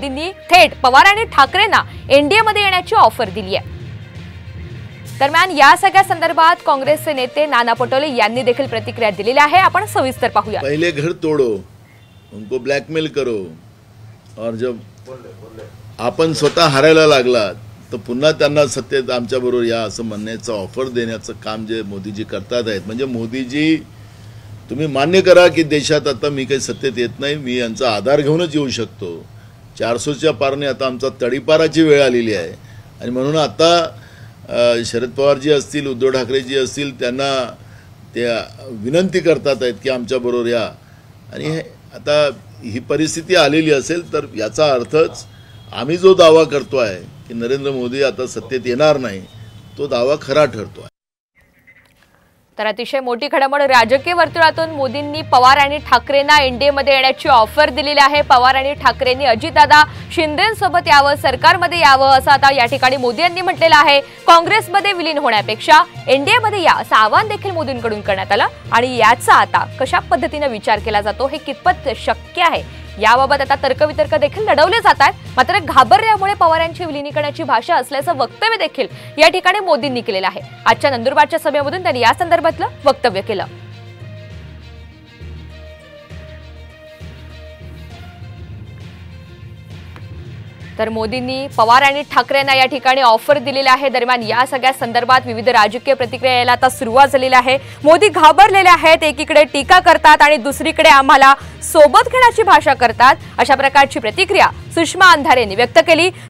मोदींनी थेट पवार आणि ठाकरेंना एनडीए मध्ये येण्याची ऑफर दिली आहे। दरम्यान या सगळ्या संदर्भात काँग्रेसचे नेते नाना पटोले यांनी देखील प्रतिक्रिया दिलेली आहे। आपण सविस्तर पाहूया। पहले घर तोड़ो, उनको ब्लॅकमेल करो, और जब आपण स्वतः हारायला लागला तर पुन्हा त्यांना सत्तेत आमच्या बरोबर या असं म्हणण्याचं ऑफर देण्याचं काम जे मोदीजी करतात आहेत। म्हणजे मोदीजी तुम्ही मान्य करा की देशात आता मी काही सत्तेत येत नाही, मी यांचा आधार घेऊनच येऊ शकतो। 400च्या पारने आता आमचा तडीपाराची वेळ आलेली आहे आणि म्हणून आता शरद पवारजी असतील, उद्धव ठाकरेजी असतील, त्यांना ते विनंती करतात आहेत की आमच्या बरोबर या। आणि आता ही परिस्थिती आलेली असेल तर याचा अर्थच आम्ही जो दावा करतो आहे की नरेंद्र मोदी आता सत्तेत येणार नाही, तो दावा खरा ठरतो आहे। तर अतिशय मोठी घडामोड राजकीय वर्तुळातून मोदींनी पवार आणि ठाकरेंना एनडीए मध्ये येण्याची ऑफर दिलेली आहे। पवार आणि ठाकरेंनी अजितदादा शिंदेंसोबत यावं, सरकारमध्ये यावं असं आता या ठिकाणी मोदी यांनी म्हटलेलं आहे। काँग्रेसमध्ये विलीन होण्यापेक्षा एनडीए मध्ये या असं आवाहन देखील मोदींकडून करण्यात आलं आणि याचा आता कशा पद्धतीने विचार केला जातो, हे कितपत शक्य आहे याबाबत आता तर्कवितर्क देखील लढवले जात आहेत। मात्र घाबरल्यामुळे पवार यांची विलिनीकरणाची भाषा असल्याचं वक्तव्य देखील या ठिकाणी मोदींनी केलेलं आहे। आजच्या नंदुरबारच्या सभेमधून त्यांनी या संदर्भातलं वक्तव्य केलं। तर मोदींनी पवार आणि ठाकरेंना या ठिकाणी ऑफर दिलेली आहे। दरम्यान या सगळ्या संदर्भात विविध राजकीय प्रतिक्रिया यायला आता सुरुवात झालेली आहे। मोदी घाबरलेले आहेत, एकीकडे टीका करतात आणि दुसरीकडे आम्हाला सोबत घेण्याची भाषा करतात, अशा प्रकारची प्रतिक्रिया सुषमा अंधारेंनी व्यक्त केली।